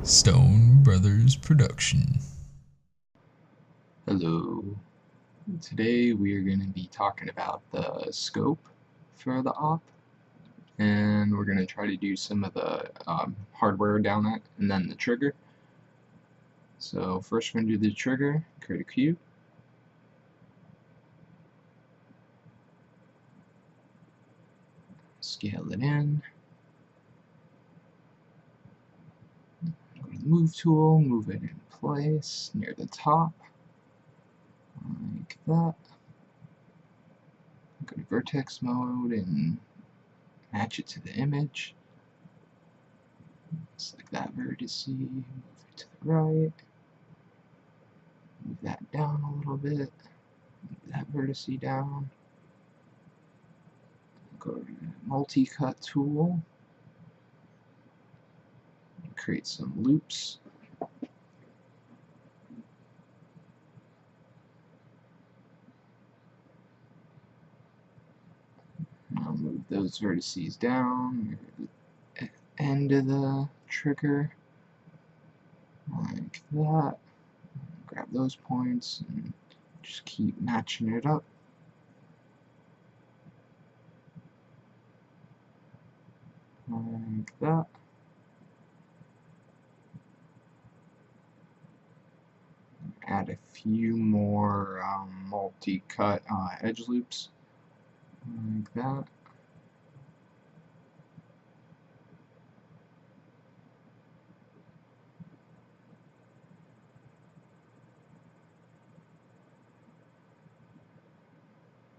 Stone Brothers Production. Hello. Today we are going to be talking about the scope for the op, and we're going to try to do some of the hardware down it, and then the trigger. So first we're going to do the trigger, create a cube. Scale it in. Go to the move tool, move it in place near the top, like that. Go to vertex mode and match it to the image. Select that vertex, move it to the right, move that down a little bit, move that vertex down. Go to the multi-cut tool, create some loops. Now move those vertices down near the end of the trigger, like that. Grab those points and just keep matching it up. Like that. Add a few more multi-cut edge loops, like that.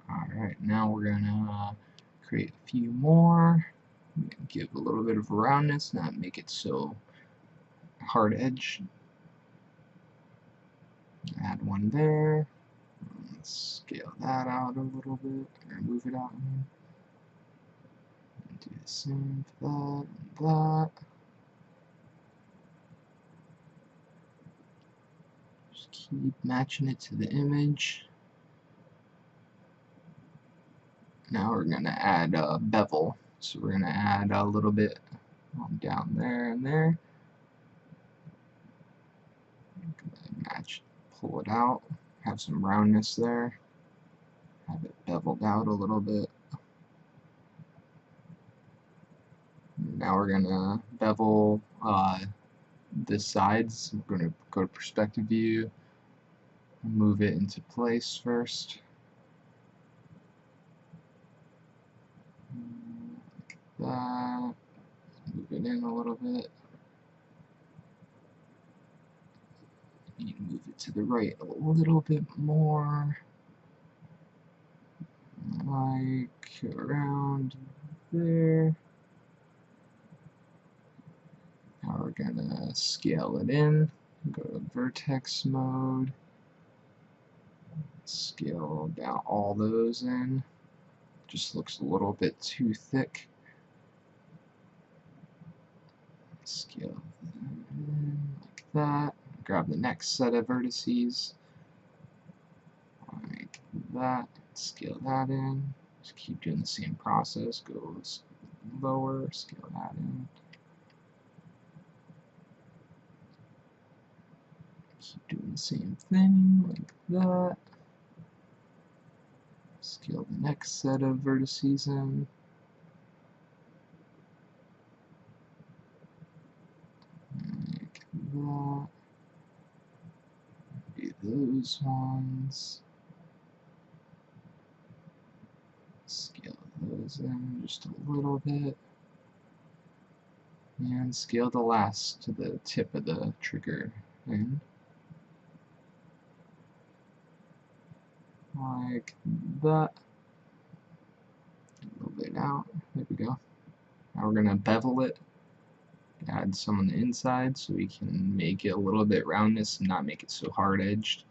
Alright, now we're gonna create a few more. Give a little bit of roundness, not make it so hard edge. Add one there. Let's scale that out a little bit, or move it out. And do the same for that and that. Just keep matching it to the image. Now we're going to add a bevel. So we're going to add a little bit down there and there. Match, pull it out, have some roundness there. Have it beveled out a little bit. Now we're going to bevel the sides. We're going to go to perspective view, move it into place first. Like that. Move it in a little bit. Need to move it to the right a little bit more. Like around there. Now we're gonna scale it in. Go to vertex mode. Scale down all those in. Just looks a little bit too thick. Scale that in like that. Grab the next set of vertices. Like that. Scale that in. Just keep doing the same process. Go lower. Scale that in. Keep doing the same thing like that. Scale the next set of vertices in. Like that. Do those ones. Scale those in just a little bit. And scale the last to the tip of the trigger in. Like that. A little bit out. There we go. Now we're going to bevel it. Add some on the inside so we can make it a little bit roundness and not make it so hard edged.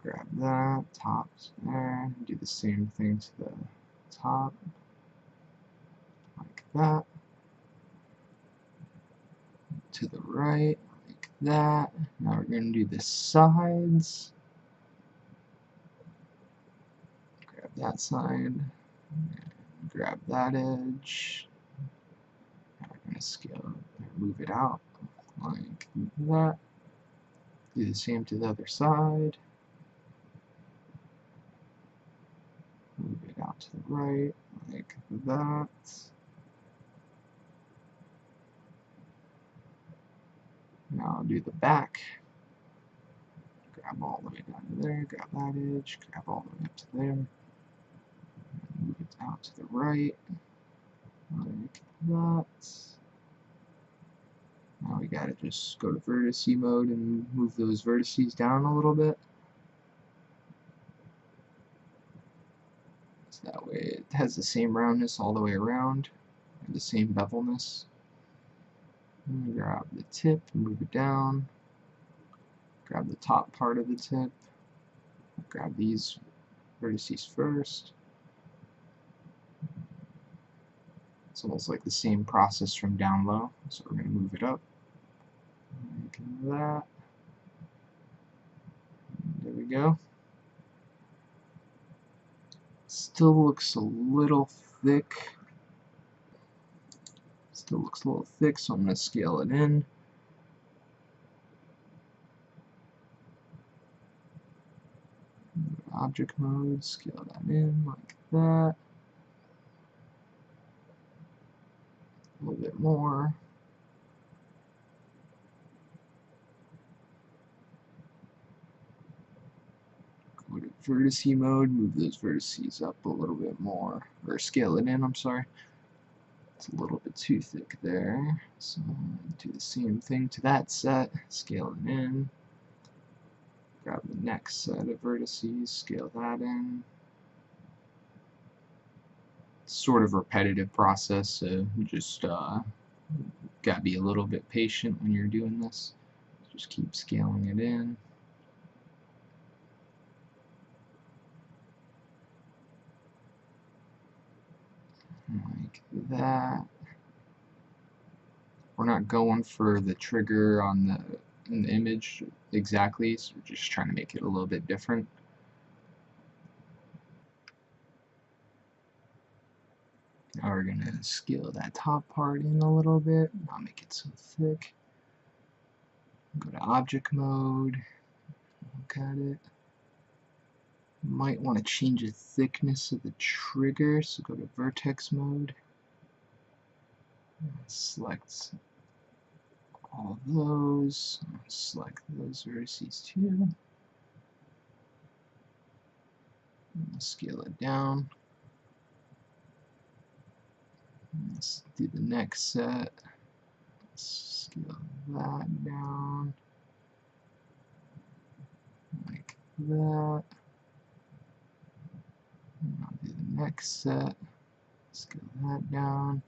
Grab that, tops there, do the same thing to the top, like that, to the right, like that. Now we're going to do the sides. Grab that side, grab that edge. Now we're going to scale it, move it out like that. Do the same to the other side. Move it out to the right like that. Now I'll do the back. Grab all the way down to there, grab that edge, grab all the way up to there. Move it out to the right like that. Now we gotta just go to vertice mode and move those vertices down a little bit. So that way it has the same roundness all the way around, and the same bevelness. And grab the tip and move it down. Grab the top part of the tip. Grab these vertices first. It's almost like the same process from down low, so we're going to move it up like that. There we go. Still looks a little thick. Still looks a little thick, so I'm going to scale it in. Object mode, scale that in like that. A little bit more. Go to vertice mode, move those vertices up a little bit more, or scale it in, I'm sorry. It's a little bit too thick there, so do the same thing to that set, scale it in. Grab the next set of vertices, scale that in. It's sort of a repetitive process, so you just gotta be a little bit patient when you're doing this. Just keep scaling it in. Like that. We're not going for the trigger on in the image exactly, so we're just trying to make it a little bit different. Now we're going to scale that top part in a little bit, not make it so thick. Go to object mode, look at it. Might want to change the thickness of the trigger, so go to vertex mode. Select all those, select those vertices too. Scale it down. Let's do the next set. Let's scale that down like that. And I'll do the next set. Scale that down.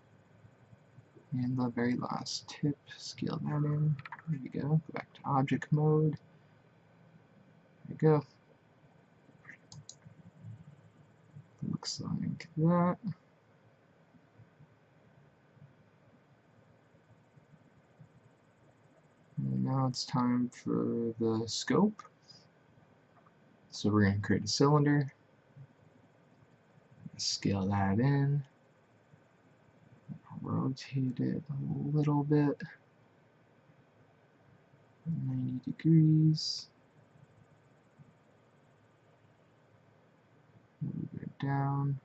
And the very last tip, scale that in. There we go. Go back to object mode. There we go. Looks like that. And now it's time for the scope. So we're going to create a cylinder. Scale that in. Rotate it a little bit. 90 degrees. Move it down.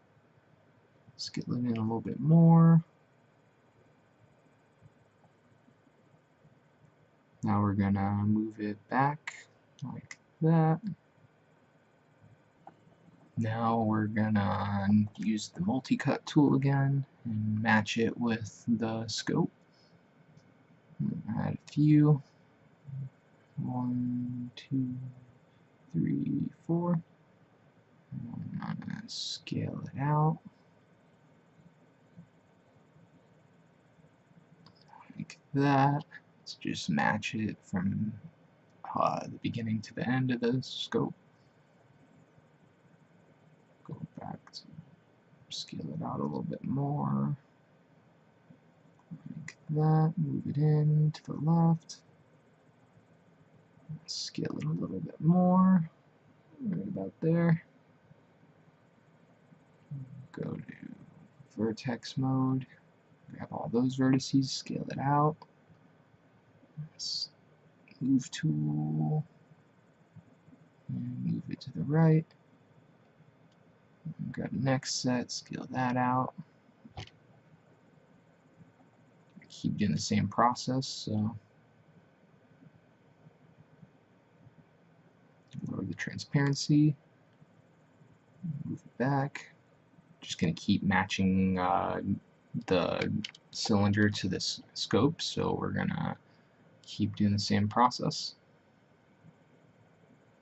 Scale it in a little bit more. Now we're gonna move it back like that. Now we're gonna use the multi-cut tool again and match it with the scope. Add a few. 1, 2, 3, 4. And I'm gonna scale it out like that. Let's just match it from the beginning to the end of the scope. Go back to scale it out a little bit more. Like that. Move it in to the left. Scale it a little bit more. Right about there. Go to vertex mode, grab all those vertices, scale it out, move tool, and move it to the right, and grab the next set, scale that out, keep doing the same process. So lower the transparency, move it back, just going to keep matching the cylinder to this scope, so we're going to keep doing the same process.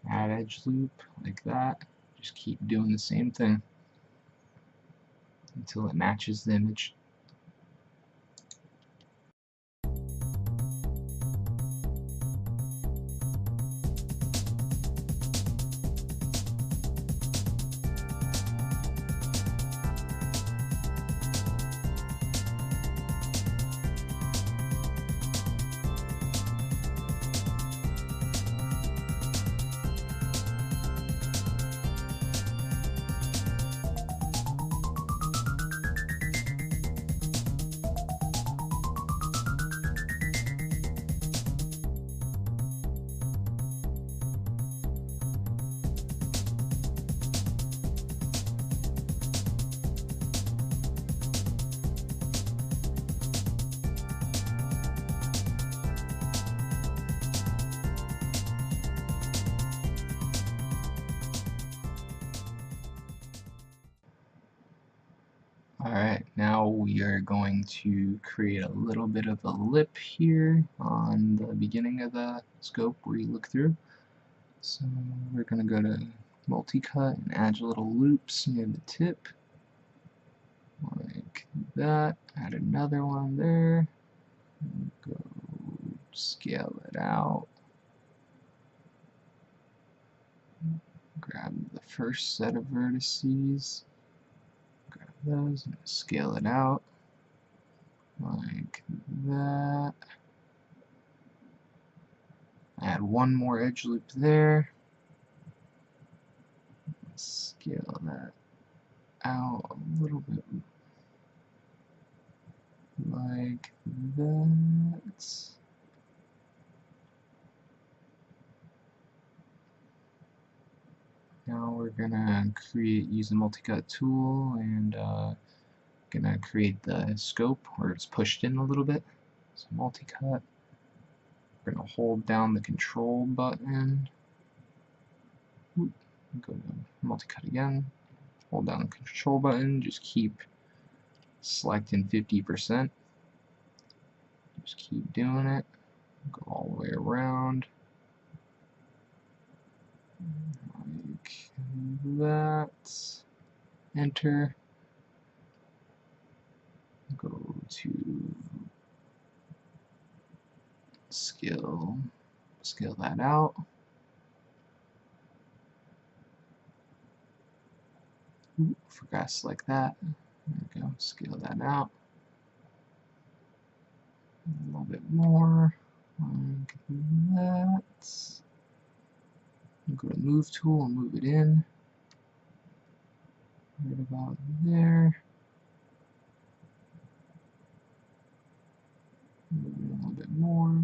Add edge loop like that, just keep doing the same thing until it matches the image. Alright, now we are going to create a little bit of a lip here on the beginning of the scope where you look through. So we're going to go to multi-cut and add little loops near the tip, like that. Add another one there, and go scale it out. Grab the first set of vertices, grab those and scale it out like that. Add one more edge loop there, scale that out a little bit like that. Now we're gonna use the multi-cut tool and gonna create the scope where it's pushed in a little bit. So multi-cut. We're gonna hold down the control button. Go to multi-cut again. Hold down the control button. Just keep selecting 50%. Just keep doing it. Go all the way around. Like that. Enter. Go to scale that out. Ooh, forgot to select that. There we go. Scale that out. A little bit more. Like that. Go to move tool and move it in. Right about there. Move it a little bit more.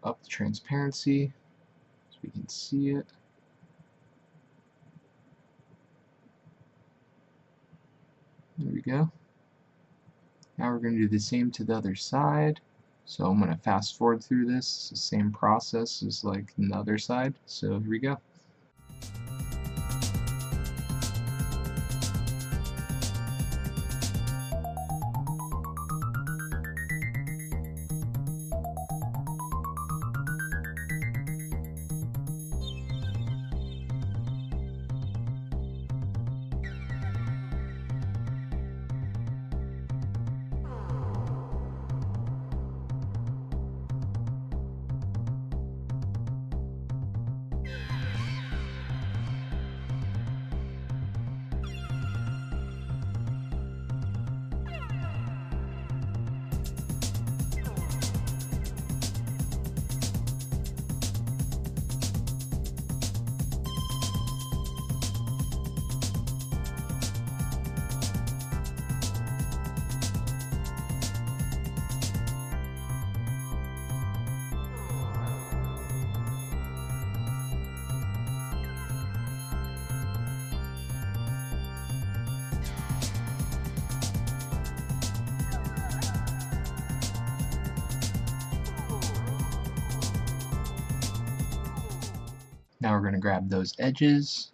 Up the transparency so we can see it. There we go. Now we're going to do the same to the other side. So I'm going to fast forward through this. It's the same process as like the other side. So here we go. Now we're going to grab those edges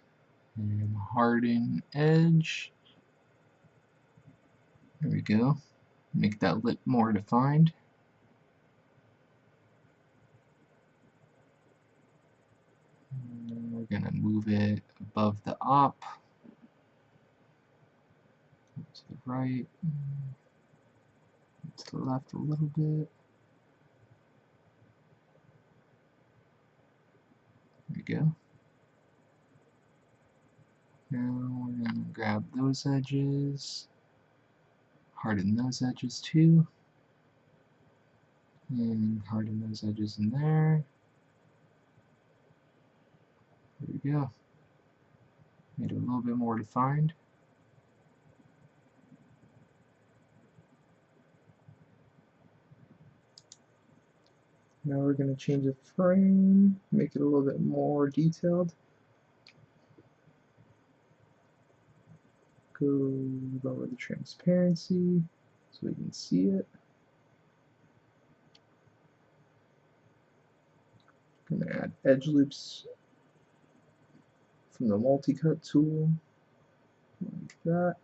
and harden edge. There we go. Make that lip more defined. And we're going to move it above the op. To the right. To the left a little bit. There we go. Now we're going to grab those edges, harden those edges too, and harden those edges in there. There we go. Made it a little bit more defined. Now we're going to change the frame, make it a little bit more detailed. Go lower the transparency so we can see it. I'm going to add edge loops from the multi-cut tool, like that.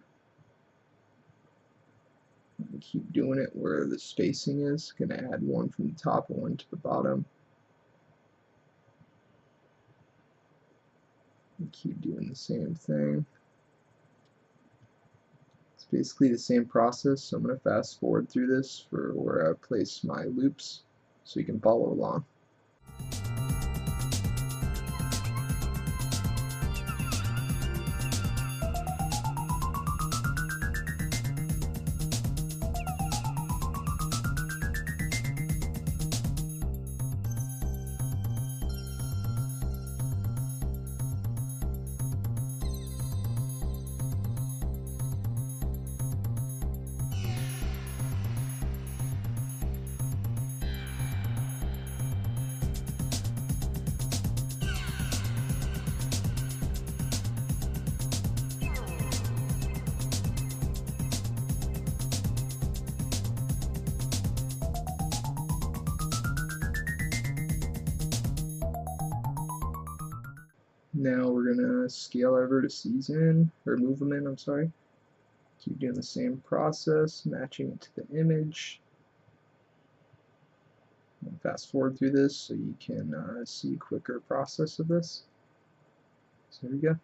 And keep doing it where the spacing is. Going to add one from the top and one to the bottom. And keep doing the same thing. It's basically the same process, so I'm going to fast forward through this for where I place my loops so you can follow along. Now we're going to scale our vertices in, or move them in, I'm sorry. Keep doing the same process, matching it to the image. And fast forward through this so you can see a quicker process of this. So there we go.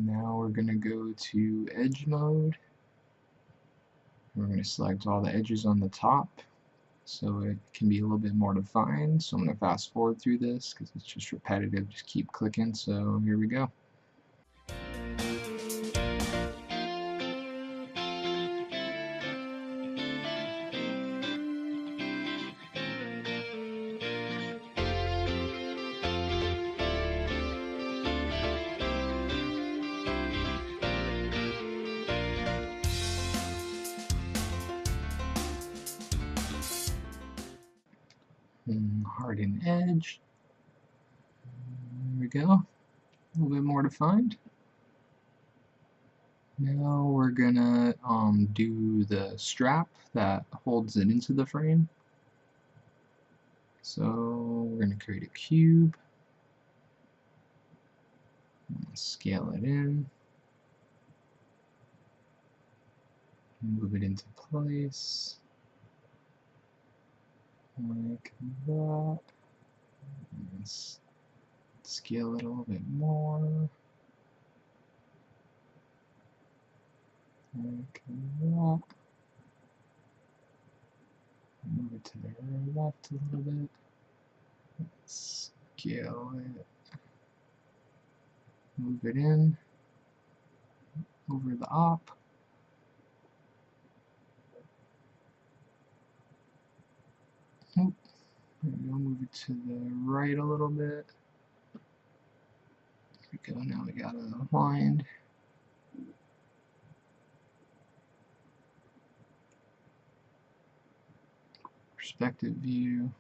Now we're going to go to edge mode. We're going to select all the edges on the top so it can be a little bit more defined. So I'm going to fast forward through this because it's just repetitive, just keep clicking. So here we go. And harden edge. There we go. A little bit more defined. Now we're gonna do the strap that holds it into the frame. So we're gonna create a cube. Scale it in. Move it into place. Like that. Let's scale it a little bit more. Like that. Move it to the left a little bit. Scale it. Move it in. Over the op. Oop. There we go. Move it to the right a little bit. There we go. Now we got it aligned. Perspective view.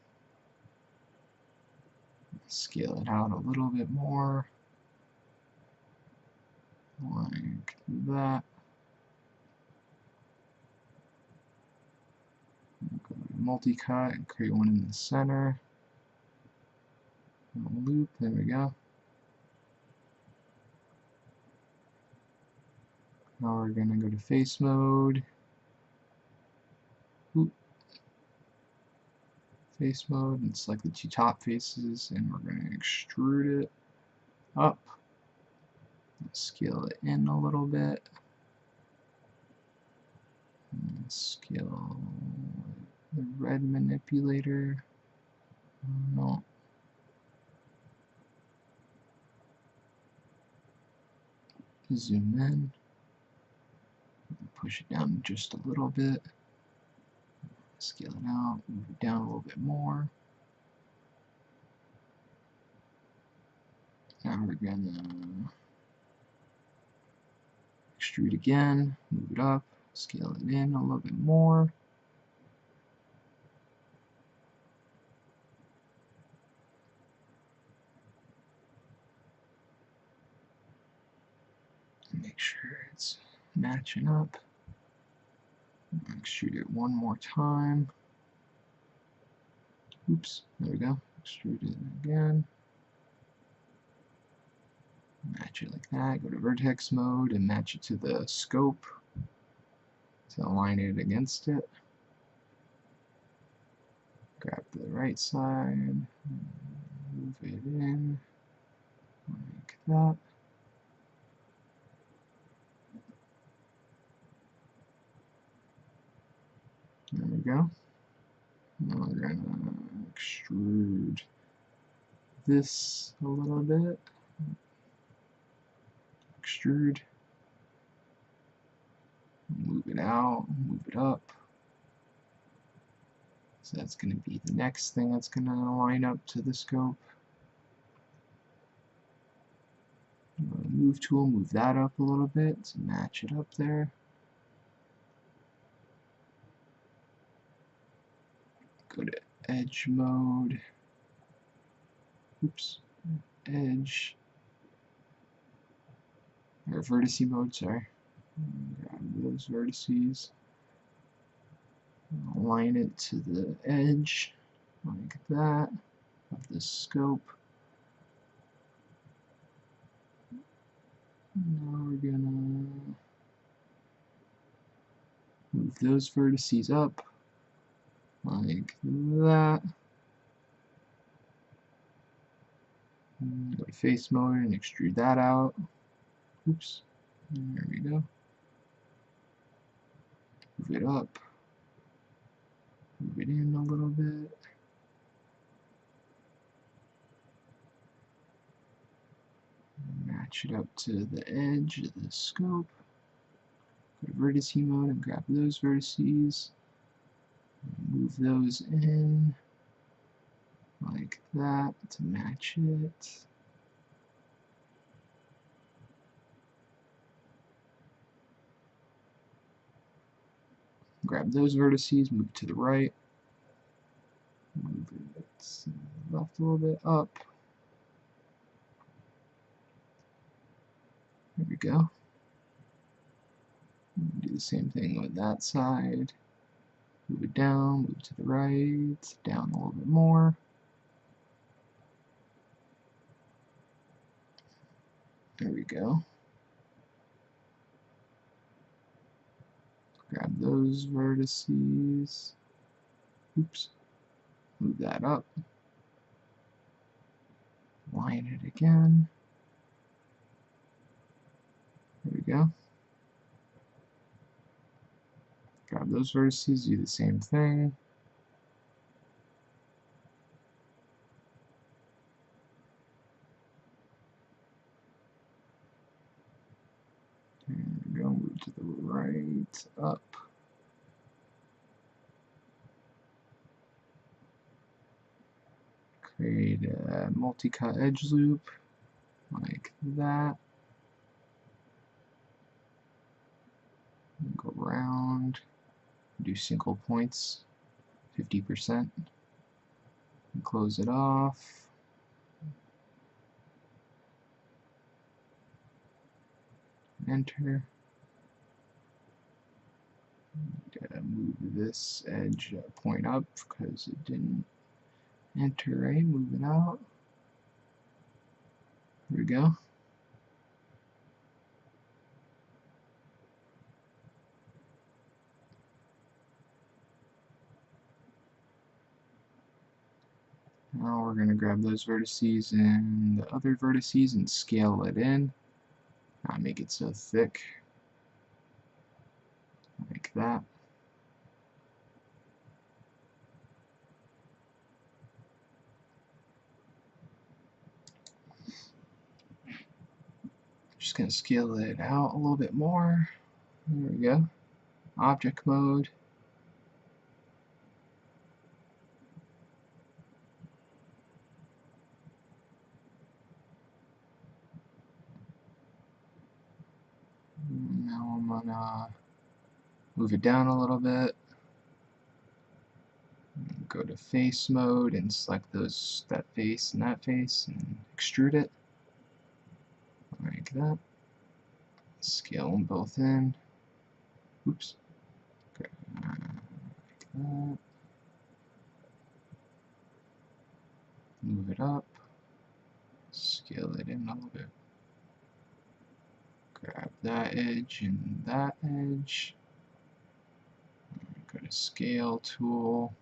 Scale it out a little bit more. Like that. Go to multi-cut and create one in the center. Loop, there we go. Now we're going to go to face mode. Oop. Face mode and select the two top faces, and we're going to extrude it up. Scale it in a little bit. And scale the red manipulator. No. Zoom in. Push it down just a little bit. Scale it out. Move it down a little bit more. Now we're gonna extrude again. Move it up. Scale it in a little bit more. Make sure it's matching up. Extrude it one more time. Oops, there we go. Extrude it again. Match it like that. Go to vertex mode and match it to the scope to align it against it. Grab the right side, move it in like that. There we go. Now we're going to extrude this a little bit. Extrude. Move it out, move it up. So that's going to be the next thing that's going to line up to the scope. Move tool, move that up a little bit to match it up there. Go to edge mode. Oops, edge. Or vertice mode, sorry. Grab those vertices. Align it to the edge, like that, of the scope. Now we're gonna move those vertices up, like that. Go to face mode and extrude that out. Oops, there we go. Move it up. Move it in a little bit. Match it up to the edge of the scope. Go to vertice mode and grab those vertices. Move those in like that to match it. Grab those vertices, move to the right. Move it left a little bit up. There we go. Do the same thing with that side. Move it down, move to the right, down a little bit more. There we go. Grab those vertices. Oops. Move that up. Line it again. There we go. Grab those vertices, do the same thing. And go move to the right, up. Create a multi-cut edge loop, like that. Go around, do single points, 50%. And close it off. Enter. Gotta move this edge point up because it didn't enter right. Move it out. Here we go. Now we're going to grab those vertices and the other vertices and scale it in. Not make it so thick. Like that. Just going to scale it out a little bit more. There we go. Object mode. Now I'm gonna move it down a little bit. Go to face mode and select that face and extrude it like that. Scale them both in. Oops. Okay. Like that. Move it up. Scale it in a little bit. Grab that edge and that edge. Go to scale tool.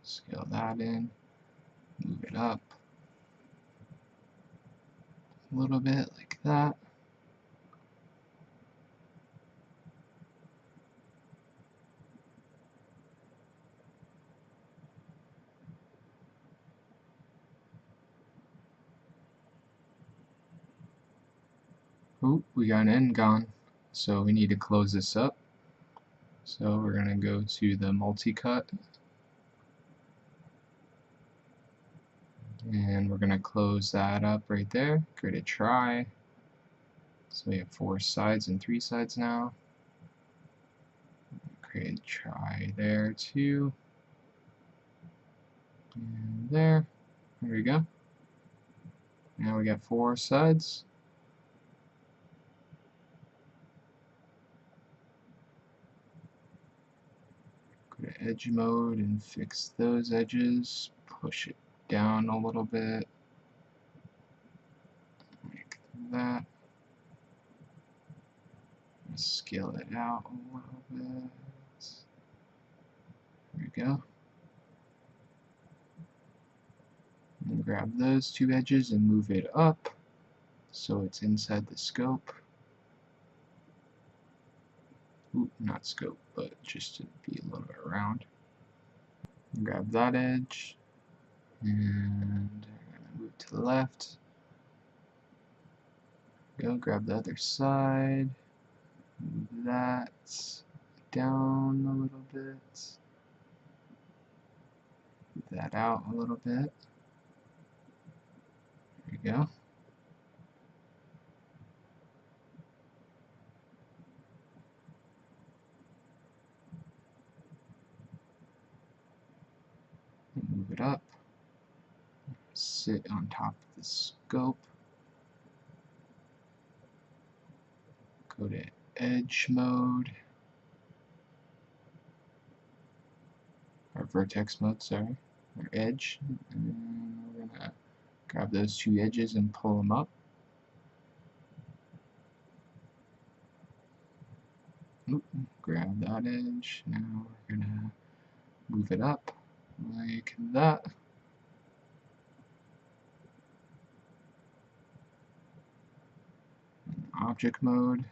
Scale that in. Move it up a little bit like that. Oh, we got an end gone, so we need to close this up. So we're going to go to the multi-cut, and we're going to close that up right there. Go to try. So we have 4 sides and 3 sides now. Create a try there too. And there. There we go. Now we got 4 sides. Go to edge mode and fix those edges. Push it down a little bit. Like that. Scale it out a little bit. There we go. And grab those 2 edges and move it up so it's inside the scope. Ooh, not scope, but just to be a little bit around. And grab that edge and move to the left. Go grab the other side. Move that down a little bit. Move that out a little bit. There we go. Move it up. Sit on top of the scope. Go to edge mode. Or vertex mode, sorry. Or edge. And we're going to grab those 2 edges and pull them up. Oop, grab that edge. Now we're going to move it up like that. Object mode.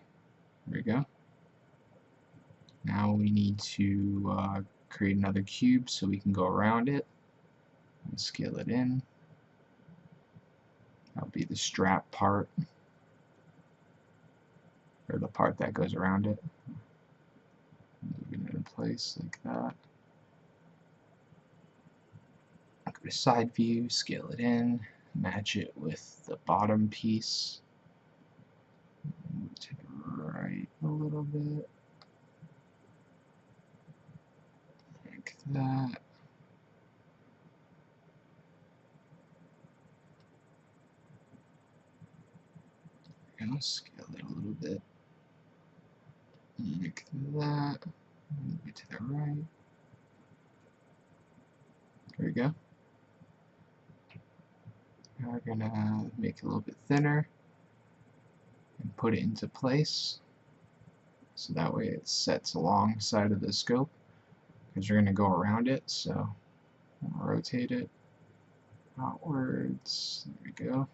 There we go. Now we need to create another cube so we can go around it and scale it in. That'll be the strap part, or the part that goes around it. Moving it in place like that. Go to side view, scale it in, match it with the bottom piece. Move to the right a little bit. Like that. I'll scale it a little bit. Like that. Move it to the right. There we go. Now we're gonna make it a little bit thinner and put it into place. So that way it sets alongside of the scope, because you're gonna go around it, so I'll rotate it outwards. There we go.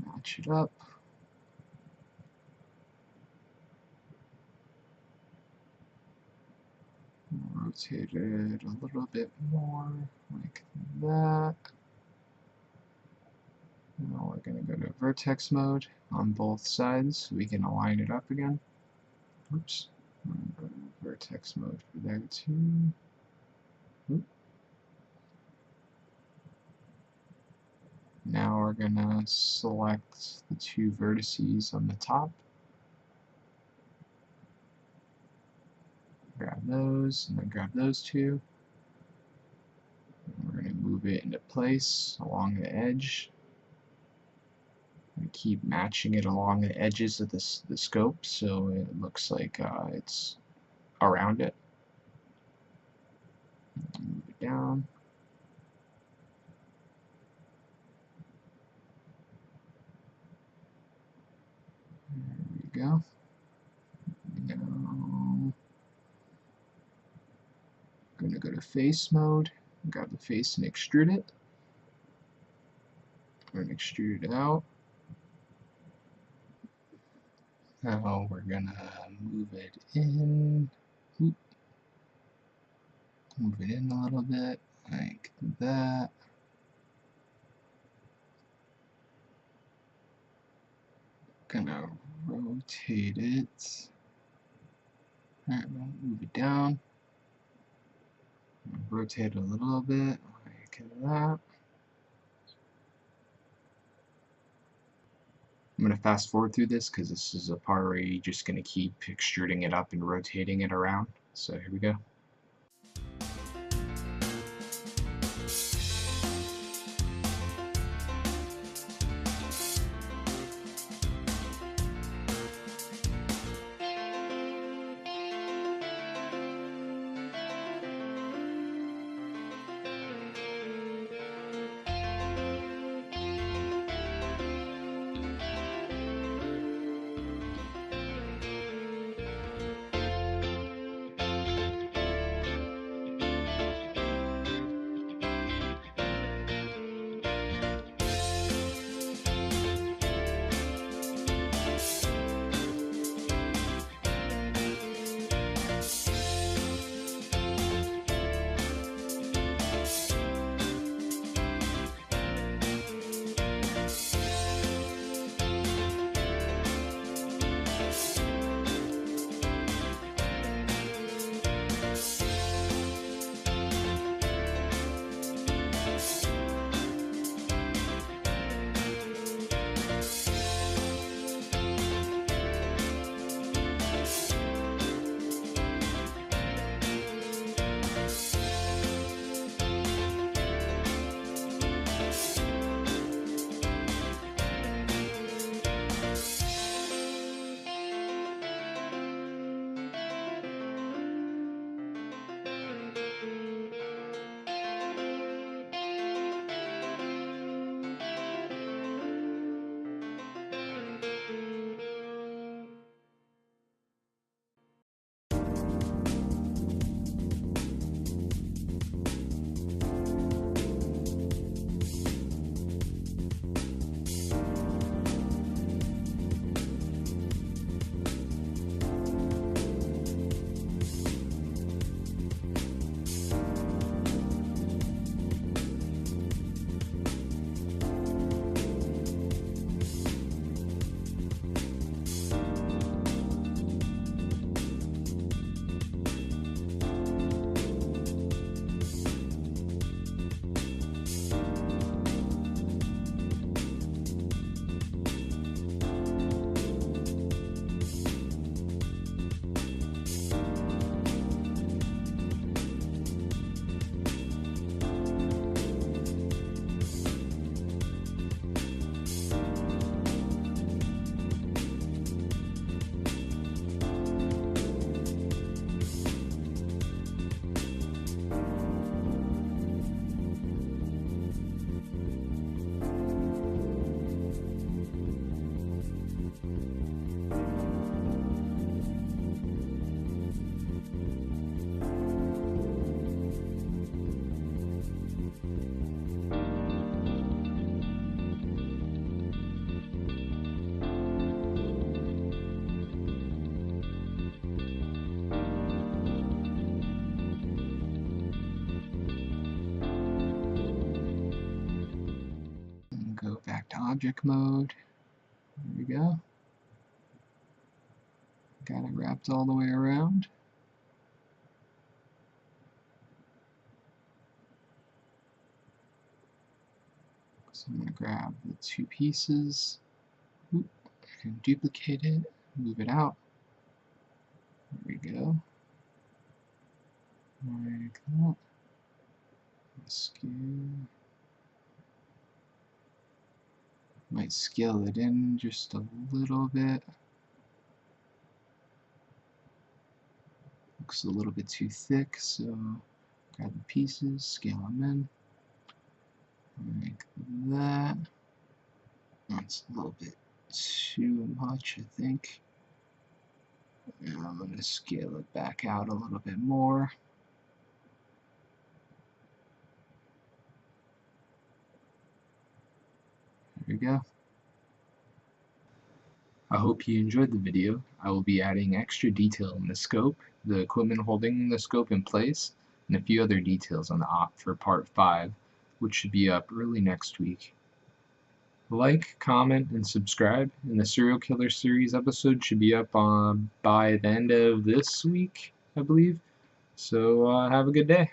Match it up. Rotate it a little bit more, like that. Now we're going to go to vertex mode on both sides so we can align it up again. Oops. I'm going to go to vertex mode for there too. Oop. Now we're going to select the two vertices on the top. Grab those, and then grab those two. And we're going to move it into place along the edge. And keep matching it along the edges of the scope so it looks like it's around it. Move it down. There we go. Now, I'm going to go to face mode, grab the face and extrude it. I'm going to extrude it out. Now we're going to move it in. Oop. Move it in a little bit, like that. Gonna rotate it. Alright, move it down. Rotate it a little bit, like that. I'm going to fast forward through this because this is a part where you're just going to keep extruding it up and rotating it around. So here we go. project mode. There we go. Got it wrapped all the way around. So I'm going to grab the two pieces and duplicate it, move it out. There we go. Like that. Scale. Might scale it in just a little bit. Looks a little bit too thick, so grab the pieces, scale them in. Like that. That's a little bit too much, I think. And I'm going to scale it back out a little bit more. There we go. I hope you enjoyed the video. I will be adding extra detail in the scope, the equipment holding the scope in place, and a few other details on the op for part 5, which should be up early next week. Like, comment, and subscribe, and the Serial Killer series episode should be up by the end of this week, I believe. So have a good day.